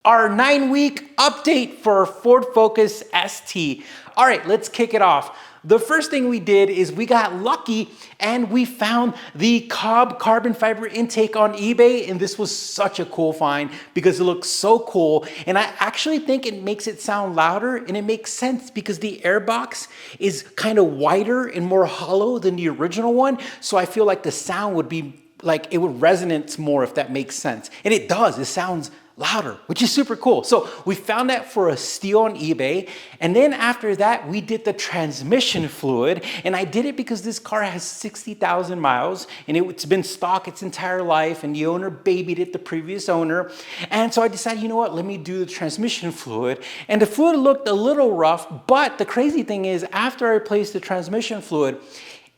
Our 9-week update for Ford Focus ST. All right, let's kick it off. The first thing we did is we got lucky and we found the COBB carbon fiber intake on eBay, and this was such a cool find because it looks so cool. And I actually think it makes it sound louder, and it makes sense because the air box is kind of wider and more hollow than the original one. So I feel like the sound would be like, it would resonate more, if that makes sense. And it does, it sounds louder, which is super cool. So we found that for a steal on eBay. And then after that, we did the transmission fluid. And I did it because this car has 60,000 miles and it's been stock its entire life, and the owner babied it, the previous owner. And so I decided, you know what, let me do the transmission fluid. And the fluid looked a little rough, but the crazy thing is, after I replaced the transmission fluid,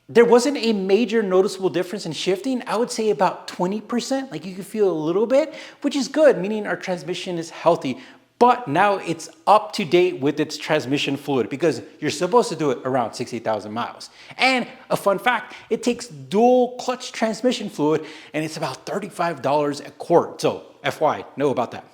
there wasn't a major noticeable difference in shifting. I would say about 20%, like you can feel a little bit, which is good, meaning our transmission is healthy. But now it's up to date with its transmission fluid because you're supposed to do it around 60,000 miles. And a fun fact, it takes dual clutch transmission fluid and it's about $35 a quart. So FYI, know about that.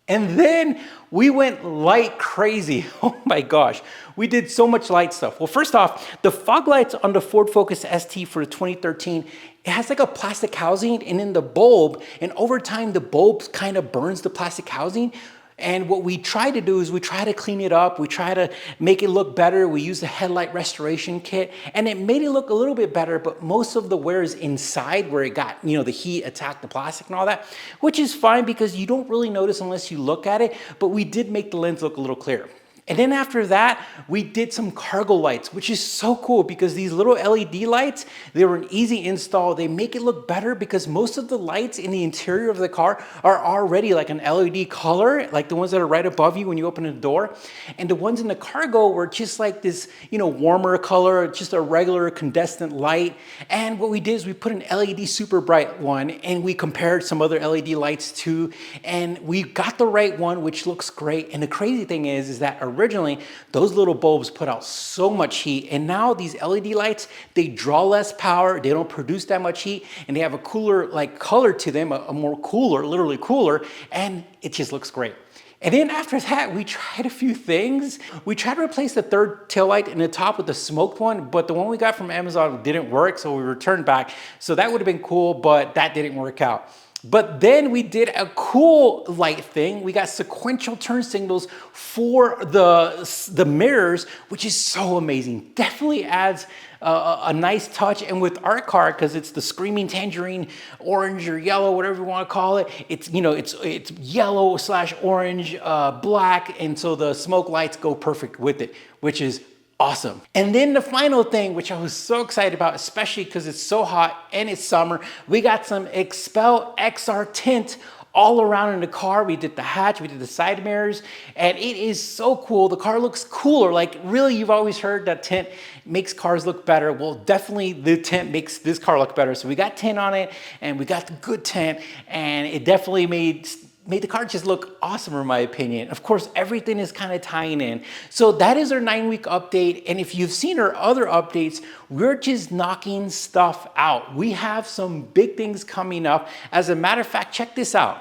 And then we went light crazy. Oh my gosh, we did so much light stuff. Well, first off, the fog lights on the Ford Focus ST for the 2013, it has like a plastic housing and in the bulb, and over time the bulb kind of burns the plastic housing. And what we try to do is we try to clean it up. We try to make it look better. We use the headlight restoration kit, and it made it look a little bit better, but most of the wear is inside where it got, you know, the heat attacked the plastic and all that, which is fine because you don't really notice unless you look at it, but we did make the lens look a little clearer. And then after that, we did some cargo lights, which is so cool because these little LED lights, they were an easy install. They make it look better because most of the lights in the interior of the car are already like an LED color, like the ones that are right above you when you open the door. And the ones in the cargo were just like this, you know, warmer color, just a regular incandescent light. And what we did is we put an LED super bright one, and we compared some other LED lights too, and we got the right one, which looks great. And the crazy thing is that originally, those little bulbs put out so much heat, and now these LED lights, they draw less power, they don't produce that much heat, and they have a cooler like color to them, a more cooler, literally cooler, and it just looks great. And then after that, we tried a few things. We tried to replace the third taillight in the top with the smoked one, but the one we got from Amazon didn't work, so we returned back. So that would have been cool, but that didn't work out. But then we did a cool light thing. We got sequential turn signals for the mirrors, which is so amazing. Definitely adds a nice touch. And with our car, because it's the screaming tangerine, orange or yellow, whatever you want to call it, it's, you know, it's yellow / orange, black, and so the smoke lights go perfect with it, which is awesome. And then the final thing, which I was so excited about, especially because it's so hot and it's summer, we got some XPEL XR tint all around in the car. We did the hatch, we did the side mirrors, and it is so cool. The car looks cooler. Like, really, you've always heard that tint makes cars look better. Well, definitely the tint makes this car look better. So we got tint on it, and we got the good tint, and it definitely made the car just look awesome, in my opinion. Of course, everything is kind of tying in. So that is our 9-week update. And if you've seen our other updates, we're just knocking stuff out. We have some big things coming up. As a matter of fact, check this out.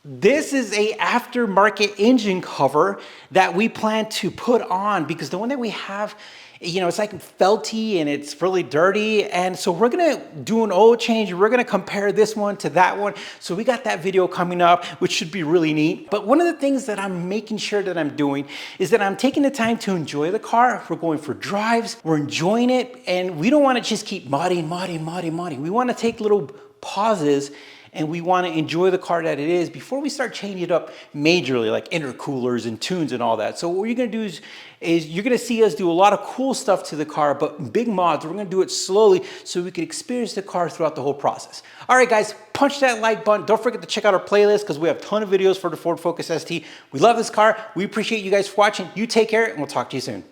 This is a aftermarket engine cover that we plan to put on because the one that we have, you know, it's like felty and it's really dirty. And so we're gonna do an oil change. We're gonna compare this one to that one. So we got that video coming up, which should be really neat. But one of the things that I'm making sure that I'm doing is that I'm taking the time to enjoy the car. We're going for drives, we're enjoying it, and we don't wanna just keep modding. We wanna take little pauses, and we want to enjoy the car that it is before we start changing it up majorly, like intercoolers and tunes and all that. So what you're going to do is you're going to see us do a lot of cool stuff to the car, but big mods, we're going to do it slowly so we can experience the car throughout the whole process. All right, guys, punch that like button. Don't forget to check out our playlist because we have a ton of videos for the Ford Focus ST. We love this car. We appreciate you guys for watching. You take care, and we'll talk to you soon.